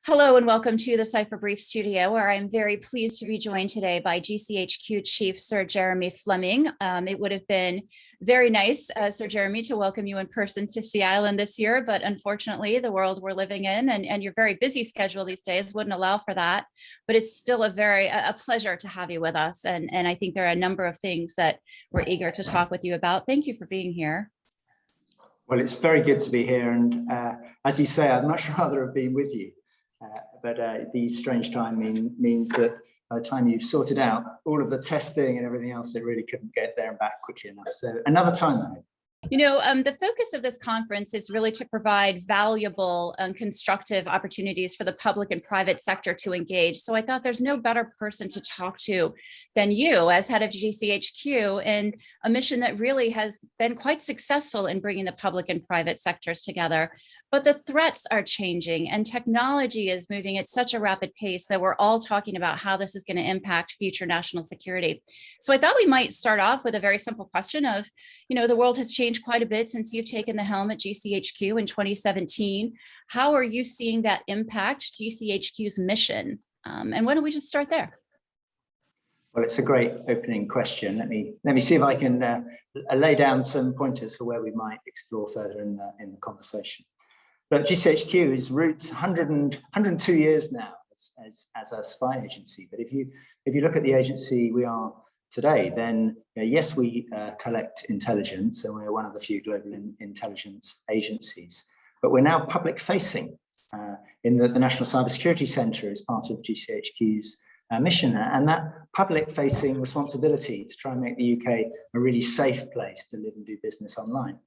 Hello and welcome to the Cipher Brief Studio, where I'm very pleased to be joined today by GCHQ Chief Sir Jeremy Fleming. It would have been very nice, Sir Jeremy, to welcome you in person to Sea Island this year, but unfortunately the world we're living in and your very busy schedule these days wouldn't allow for that. But it's still a pleasure to have you with us. And I think there are a number of things that we're eager to talk with you about. Thank you for being here. Well, it's very good to be here. And as you say, I'd much rather have been with you. But these strange time means that by the time you've sorted out all of the testing and everything else, it really couldn't get there and back quickly enough. So another time, I hope. You know, the focus of this conference is really to provide valuable and constructive opportunities for the public and private sector to engage. So I thought there's no better person to talk to than you as head of GCHQ, and a mission that really has been quite successful in bringing the public and private sectors together. But the threats are changing and technology is moving at such a rapid pace that we're all talking about how this is going to impact future national security. So I thought we might start off with a very simple question of, you know, the world has changed quite a bit since you've taken the helm at GCHQ in 2017. How are you seeing that impact GCHQ's mission? And why don't we just start there? Well, it's a great opening question. Let me see if I can lay down some pointers for where we might explore further in the conversation. But GCHQ is roots 102 years now as a spy agency. But if you look at the agency we are today, then yes, we collect intelligence, and we're one of the few global intelligence agencies. But we're now public facing. In the National Cybersecurity Centre is part of GCHQ's mission, and that public facing responsibility to try and make the UK a really safe place to live and do business online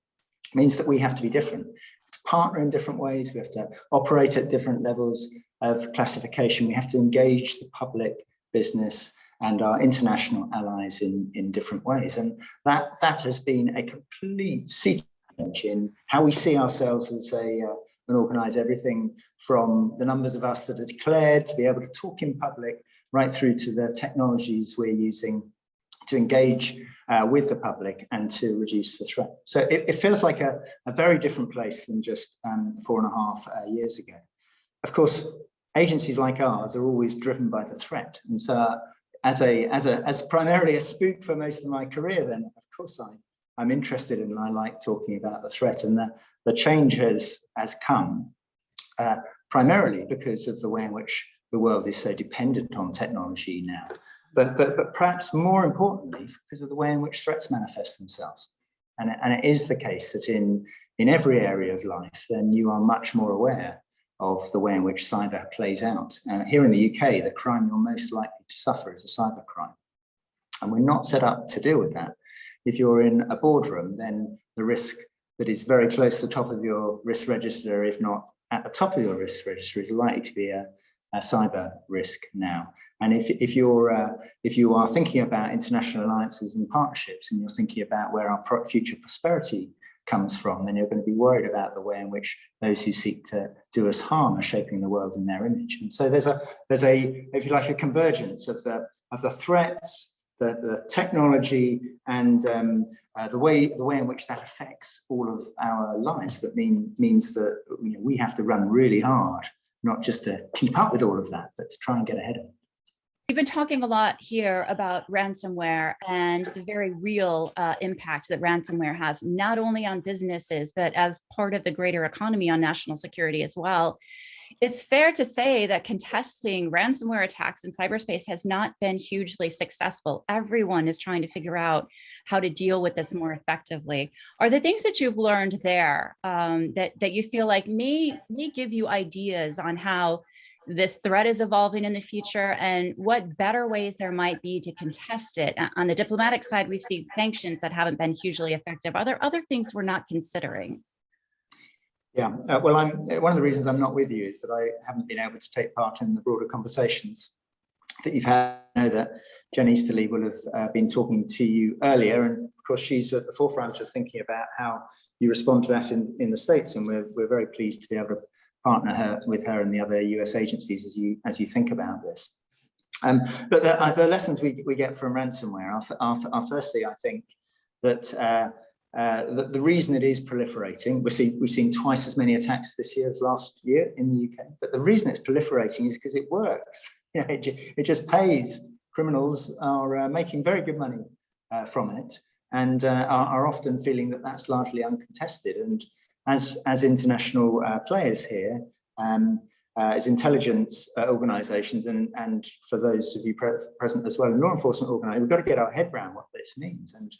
means that we have to be different. To partner in different ways, we have to operate at different levels of classification, we have to engage the public, business and our international allies in different ways. And that has been a complete sea change in how we see ourselves as and organise everything from the numbers of us that are declared to be able to talk in public, right through to the technologies we're using to engage with the public and to reduce the threat. So it feels like a very different place than just 4.5 years ago. Of course, agencies like ours are always driven by the threat. And so as primarily a spook for most of my career, then of course I'm interested in and I like talking about the threat. And the change has come primarily because of the way in which the world is so dependent on technology now. But perhaps more importantly, because of the way in which threats manifest themselves. And it is the case that in every area of life, then you are much more aware of the way in which cyber plays out. Here in the UK, the crime you're most likely to suffer is a cyber crime. And we're not set up to deal with that. If you're in a boardroom, then the risk that is very close to the top of your risk register, if not at the top of your risk register, is likely to be a cyber risk now. And if you are thinking about international alliances and partnerships, and you're thinking about where our future prosperity comes from, then you're going to be worried about the way in which those who seek to do us harm are shaping the world in their image. And so there's a if you like, a convergence of the threats, the technology, and the way in which that affects all of our lives. That means that we have to run really hard, not just to keep up with all of that, but to try and get ahead of it. We've been talking a lot here about ransomware and the very real impact that ransomware has, not only on businesses, but as part of the greater economy on national security as well. It's fair to say that contesting ransomware attacks in cyberspace has not been hugely successful. Everyone is trying to figure out how to deal with this more effectively. Are the things that you've learned there that you feel like may give you ideas on how this threat is evolving in the future and what better ways there might be to contest it? On the diplomatic side, we've seen sanctions that haven't been hugely effective. Are there other things we're not considering? Yeah, well, one of the reasons I'm not with you is that I haven't been able to take part in the broader conversations that you've had. I know that Jen Easterly will have been talking to you earlier, and of course she's at the forefront of thinking about how you respond to that in the States, and we're very pleased to be able to partner with her and the other US agencies as you think about this. But the lessons we get from ransomware are firstly, I think that the reason it is proliferating, we've seen twice as many attacks this year as last year in the UK, but the reason it's proliferating is because it works. You know, it just pays. Criminals are making very good money from it, and are often feeling that that's largely uncontested. And as international players here, as intelligence organisations, and for those of you present as well, in law enforcement organisations, we've got to get our head around what this means. And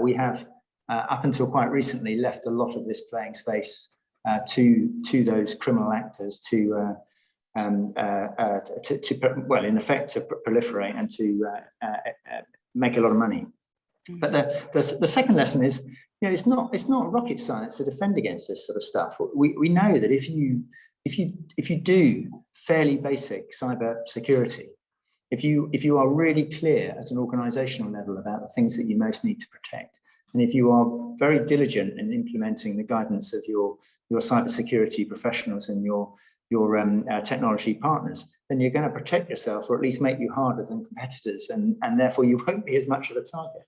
we have, up until quite recently, left a lot of this playing space to those criminal actors to well, in effect, to proliferate and to make a lot of money. But the second lesson is, you know, it's not rocket science to defend against this sort of stuff. We know that if you do fairly basic cyber security, if you are really clear at an organizational level about the things that you most need to protect, and if you are very diligent in implementing the guidance of your cybersecurity professionals and your technology partners, then you're going to protect yourself, or at least make you harder than competitors, and therefore you won't be as much of a target.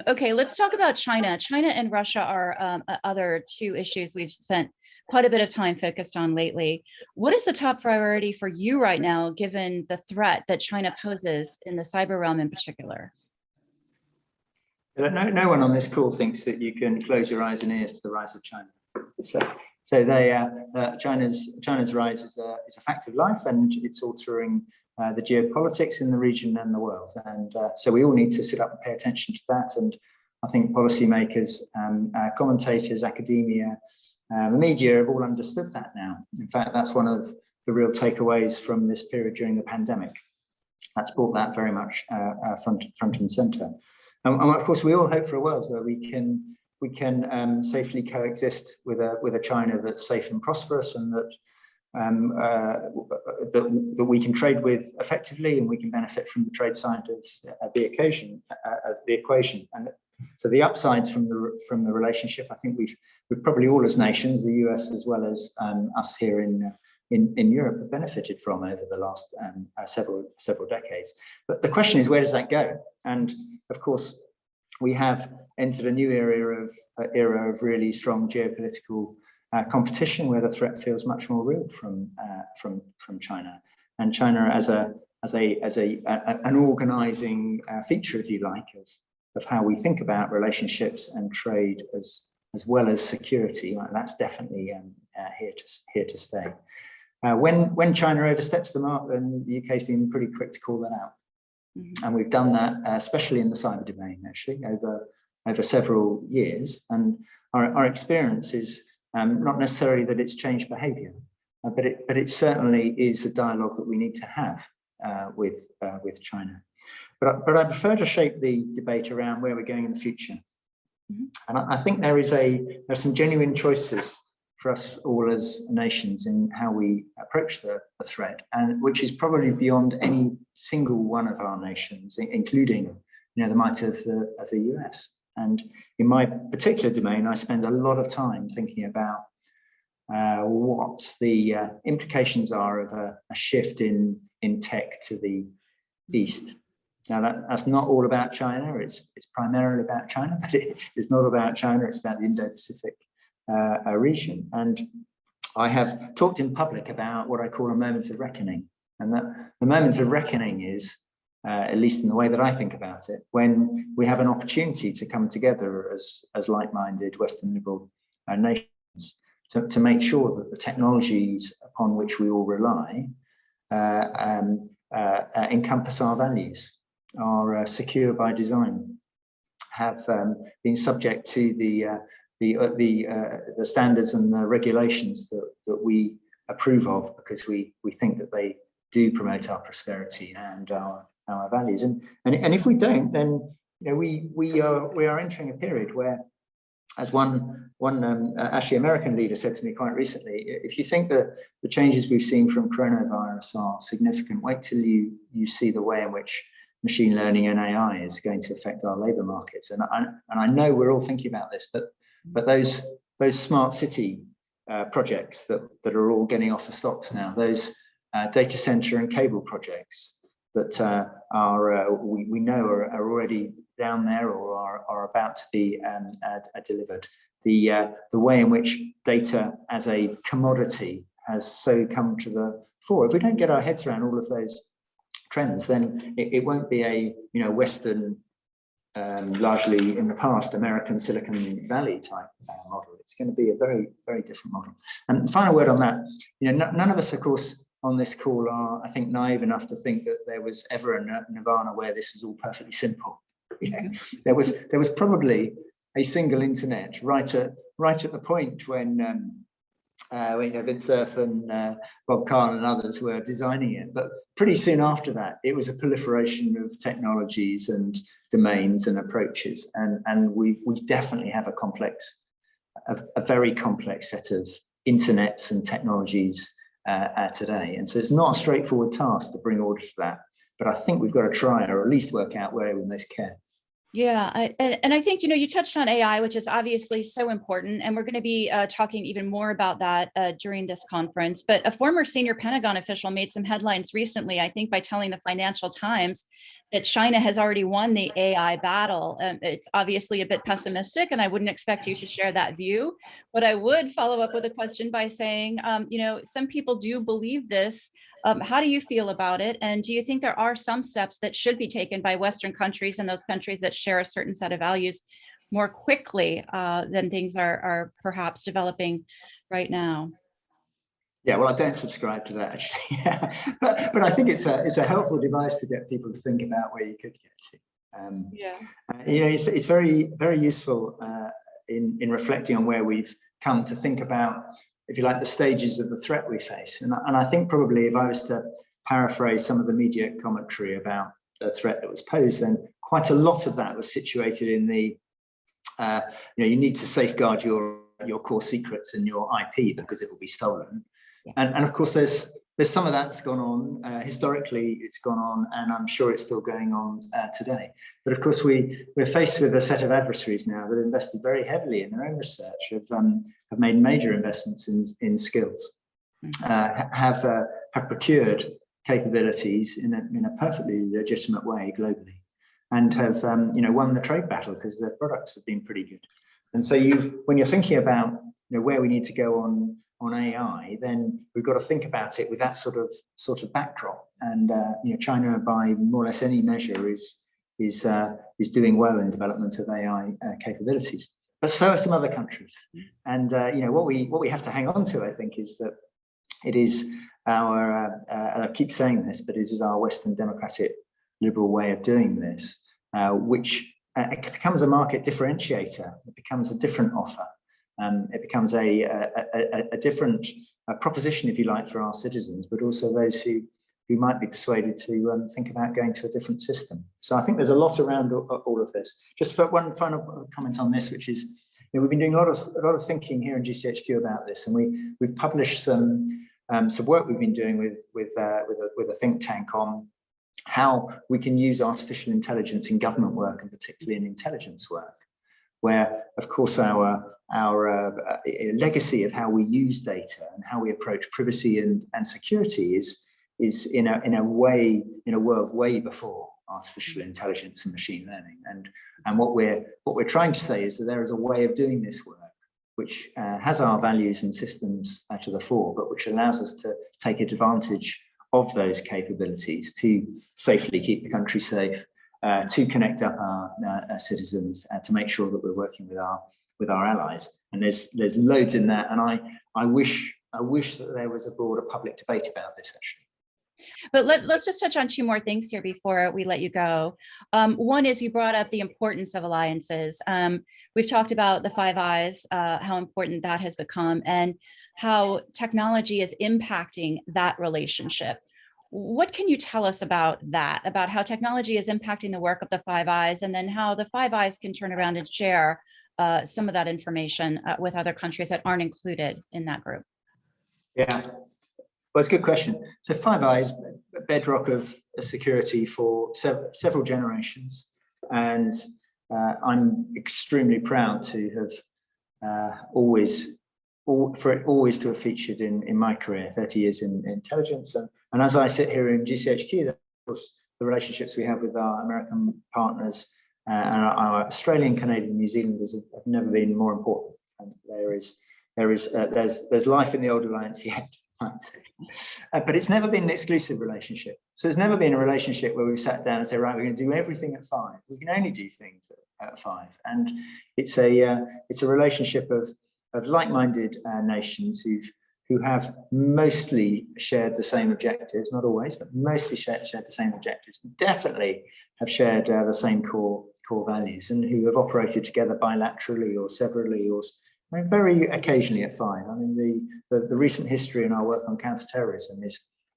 Okay, let's talk about China. China and Russia are other two issues we've spent quite a bit of time focused on lately. What is the top priority for you right now, given the threat that China poses in the cyber realm in particular? No one on this call thinks that you can close your eyes and ears to the rise of China. So China's rise is a fact of life, and it's altering the geopolitics in the region and the world. And so we all need to sit up and pay attention to that. And I think policymakers, commentators, academia, the media have all understood that now. In fact, that's one of the real takeaways from this period during the pandemic. That's brought that very much front and centre. And of course, we all hope for a world where we can safely coexist with a China that's safe and prosperous, and that we can trade with effectively, and we can benefit from the trade side of the equation. And so the upsides from the relationship, I think we've probably all as nations, the US as well as us here in Europe, have benefited from over the last several decades. But the question is, where does that go? And of course, we have entered a new era of really strong geopolitical competition, where the threat feels much more real from China, and China as an organising feature, if you like, of how we think about relationships and trade as well as security. That's definitely here to stay. When China oversteps the mark, then the UK has been pretty quick to call that out. Mm-hmm. And we've done that, especially in the cyber domain, actually, over several years. And our experience is not necessarily that it's changed behaviour, but it certainly is a dialogue that we need to have with China. But I prefer to shape the debate around where we're going in the future. Mm-hmm. And I think there are some genuine choices for us all as nations in how we approach the threat, and which is probably beyond any single one of our nations, including, you know, the might of the US. And in my particular domain, I spend a lot of time thinking about what the implications are of a shift in tech to the east. Now that's not all about China. It's primarily about China, but it's not about China. It's about the Indo-Pacific region. And I have talked in public about what I call a moment of reckoning, and that the moment of reckoning is, at least in the way that I think about it, when we have an opportunity to come together as like-minded Western liberal nations to make sure that the technologies upon which we all rely encompass our values, are secure by design, have been subject to the standards and the regulations that we approve of, because we think that they do promote our prosperity and our values. And if we don't, then, you know, we are entering a period where, as one actually American leader said to me quite recently, if you think that the changes we've seen from coronavirus are significant, wait till you see the way in which machine learning and AI is going to affect our labour markets. And I know we're all thinking about this, but those smart city projects that are all getting off the stocks now, those data center and cable projects, we know are already down there or are about to be delivered. The way in which data as a commodity has so come to the fore. If we don't get our heads around all of those trends, then it won't be a Western, largely in the past American Silicon Valley type model. It's going to be a very, very different model. And final word on that, none of us, of course, on this call are, I think, naive enough to think that there was ever a nirvana where this was all perfectly simple. There was probably a single internet right at the point when Vint Cerf and Bob Kahn and others were designing it. But pretty soon after that, it was a proliferation of technologies and domains and approaches. And we definitely have a very complex set of internets and technologies today. And so it's not a straightforward task to bring order to that. But I think we've got to try or at least work out where we most care. Yeah, and I think, you touched on AI, which is obviously so important, and we're going to be talking even more about that during this conference. But a former senior Pentagon official made some headlines recently, I think, by telling the Financial Times that China has already won the AI battle. It's obviously a bit pessimistic, and I wouldn't expect you to share that view. But I would follow up with a question by saying, some people do believe this. How do you feel about it? And do you think there are some steps that should be taken by Western countries and those countries that share a certain set of values more quickly than things are perhaps developing right now? Yeah, well, I don't subscribe to that, actually. but I think it's a helpful device to get people to think about where you could get to. It's very, very useful in reflecting on where we've come to think about, if you like, the stages of the threat we face. And I think probably if I was to paraphrase some of the media commentary about the threat that was posed, then quite a lot of that was situated in the, you need to safeguard your core secrets and your IP because it will be stolen. Yes. And of course, there's some of that's gone on. Historically, it's gone on, and I'm sure it's still going on today. But of course, we're faced with a set of adversaries now that have invested very heavily in their own research, have made major investments in skills, have procured capabilities in a perfectly legitimate way globally, and have won the trade battle because their products have been pretty good. And so when you're thinking about where we need to go on AI, then we've got to think about it with that sort of backdrop. And China, by more or less any measure, is doing well in development of AI capabilities. But so are some other countries. And what we have to hang on to, I think, is that it is our and I keep saying this, but it is our Western democratic liberal way of doing this, which it becomes a market differentiator. It becomes a different offer. It becomes a different proposition, if you like, for our citizens, but also those who might be persuaded to think about going to a different system. So I think there's a lot around all of this. Just for one final comment on this, which is, we've been doing a lot of thinking here in GCHQ about this, and we've published some work we've been doing with a think tank on how we can use artificial intelligence in government work, and particularly in intelligence work, where, of course, our legacy of how we use data and how we approach privacy and security is in a world way before artificial intelligence and machine learning. And what we're trying to say is that there is a way of doing this work which has our values and systems to the fore, but which allows us to take advantage of those capabilities to safely keep the country safe, to connect up our citizens, to make sure that we're working with our allies. And there's loads in that, and I wish that there was a broader public debate about this, actually. But let's just touch on two more things here before we let you go. One is, you brought up the importance of alliances. We've talked about the Five Eyes, how important that has become, and how technology is impacting that relationship. What can you tell us about that, about how technology is impacting the work of the Five Eyes, and then how the Five Eyes can turn around and share some of that information with other countries that aren't included in that group? Yeah. Well, it's a good question. So Five Eyes, bedrock of security for several generations. And I'm extremely proud to have always to have featured in my career, 30 years in intelligence. And as I sit here in GCHQ, of course, the relationships we have with our American partners and our Australian, Canadian, New Zealanders have never been more important. And there's life in the old alliance yet, I'd say. But it's never been an exclusive relationship. So it's never been a relationship where we've sat down and said, right, we're going to do everything at 5. We can only do things at 5. And it's a relationship of like-minded nations who have mostly shared the same objectives, not always, but mostly shared the same objectives. Definitely have shared the same core values, and who have operated together bilaterally or severally, or very occasionally at 5. I mean, the recent history in our work on counterterrorism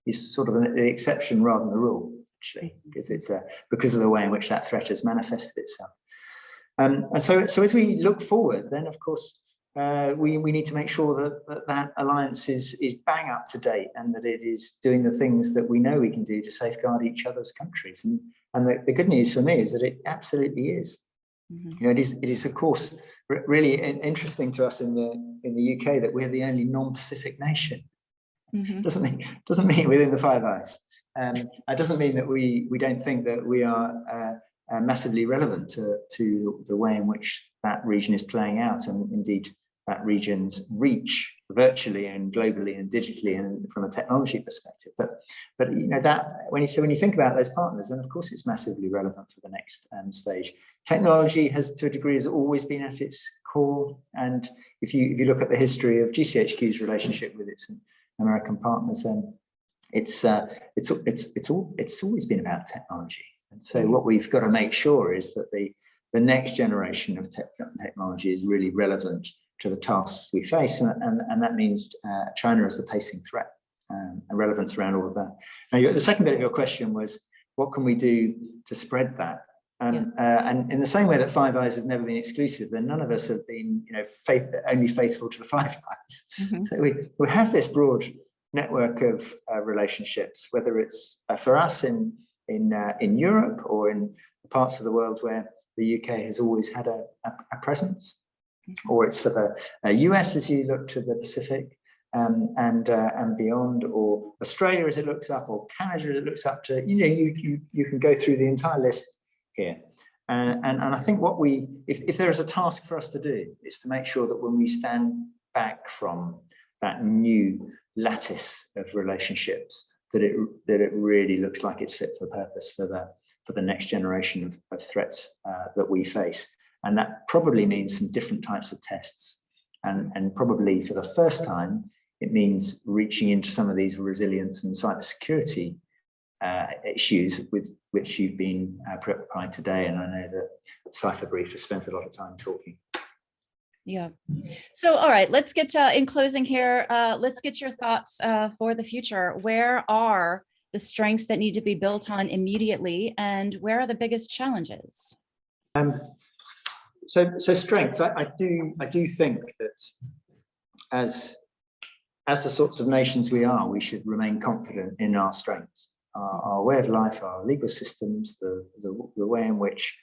is sort of the exception rather than the rule, actually, because it's because of the way in which that threat has manifested itself. And so as we look forward, then of course we need to make sure that alliance is bang up to date, and that it is doing the things that we know we can do to safeguard each other's countries. And the good news for me is that it absolutely is. Mm-hmm. You know, it is of course really interesting to us in the UK that we're the only non-Pacific nation. Mm-hmm. Doesn't mean within the Five Eyes. It doesn't mean that we don't think that we are massively relevant to the way in which that region is playing out, and indeed that region's reach virtually and globally and digitally and from a technology perspective. But you know, that when you think about those partners, then of course it's massively relevant for the next stage. Technology has, to a degree, has always been at its core. And if you look at the history of GCHQ's relationship with its American partners, then it's always been about technology. And so what we've got to make sure is that the next generation of technology is really relevant to the tasks we face, and that means China as the pacing threat, and relevance around all of that. Now, the second bit of your question was, what can we do to spread that? And in the same way that Five Eyes has never been exclusive, then none of us have been, you know, only faithful to the Five Eyes. Mm-hmm. So we have this broad network of relationships, whether it's for us in Europe or in the parts of the world where the UK has always had a presence, or it's for the US as you look to the Pacific and beyond, or Australia as it looks up, or Canada as it looks up to, you know, you can go through the entire list here. And I think if there is a task for us to do, is to make sure that when we stand back from that new lattice of relationships, that it really looks like it's fit for purpose for the next generation of threats that we face. And that probably means some different types of tests. And probably for the first time, it means reaching into some of these resilience and cybersecurity issues with which you've been preoccupied today. And I know that Cipher Brief has spent a lot of time talking. Yeah. So, all right, let's get in closing here. Let's get your thoughts for the future. Where are the strengths that need to be built on immediately, and where are the biggest challenges? So strengths. I do think that as the sorts of nations we are, we should remain confident in our strengths, our way of life, our legal systems, the way in which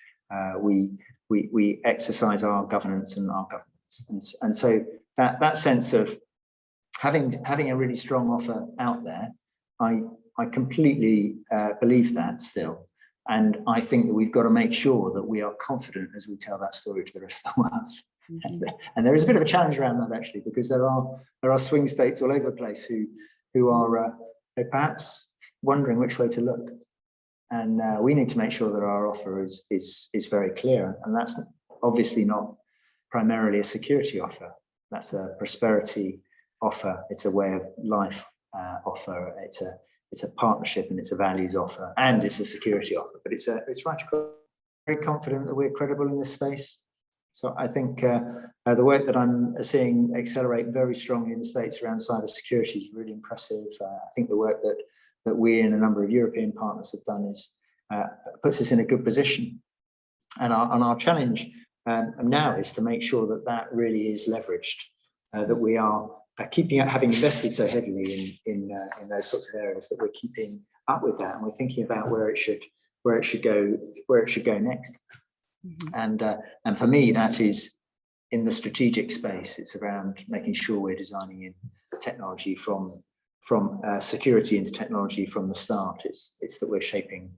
we exercise our governance and our governance, and so that sense of having a really strong offer out there, I completely believe that still. And I think that we've got to make sure that we are confident as we tell that story to the rest of the world. Mm-hmm. And there is a bit of a challenge around that, actually, because there are swing states all over the place who are perhaps wondering which way to look. And we need to make sure that our offer is very clear. And that's obviously not primarily a security offer. That's a prosperity offer. It's a way of life offer. It's a partnership, and it's a values offer, and it's a security offer. But it's right across. Very confident that we're credible in this space. So I think the work that I'm seeing accelerate very strongly in the States around cybersecurity is really impressive. I think the work that we and a number of European partners have done puts us in a good position. And our challenge now is to make sure that really is leveraged, that we are having invested so heavily in those sorts of areas, that we're keeping up with that, and we're thinking about where it should go next. Mm-hmm. And for me, that is in the strategic space. It's around making sure we're designing in technology from security into technology from the start. It's that we're shaping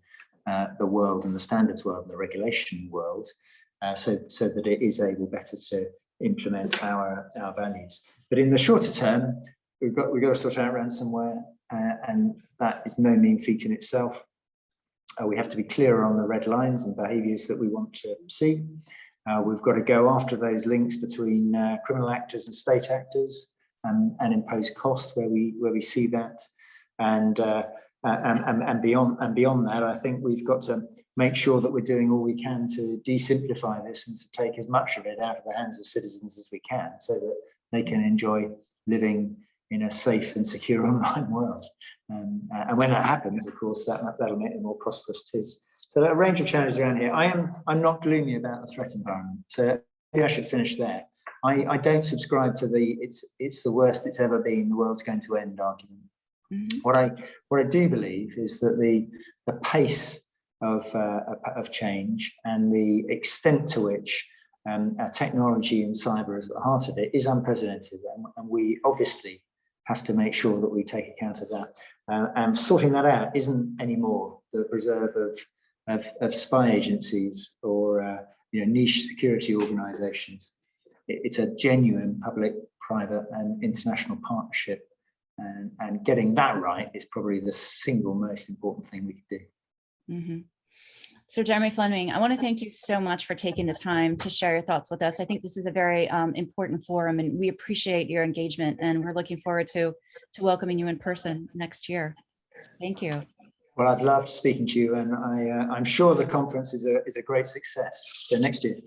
the world and the standards world and the regulation world, so that it is able better to implement our values. But in the shorter term, we've got to sort out ransomware, and that is no mean feat in itself. We have to be clearer on the red lines and behaviours that we want to see. We've got to go after those links between criminal actors and state actors, and impose cost where we see that, and beyond that, I think we've got to make sure that we're doing all we can to de-simplify this and to take as much of it out of the hands of citizens as we can, so that they can enjoy living in a safe and secure online world. And when that happens, of course, that'll make them more prosperous too. So there are a range of challenges around here. I'm not gloomy about the threat environment. So maybe I should finish there. I don't subscribe to the it's the worst it's ever been, the world's going to end argument. Mm-hmm. What I do believe is that the pace of change and the extent to which technology and cyber is at the heart of it is unprecedented, and we obviously have to make sure that we take account of that. And sorting that out isn't anymore the preserve of spy agencies or niche security organisations. It's a genuine public, private, and international partnership, and getting that right is probably the single most important thing we could do. Mm-hmm. So Jeremy Fleming, I want to thank you so much for taking the time to share your thoughts with us. I think this is a very important forum, and we appreciate your engagement, and we're looking forward to welcoming you in person next year. Thank you. Well, I've loved speaking to you, and I'm sure the conference is a great success. So next year.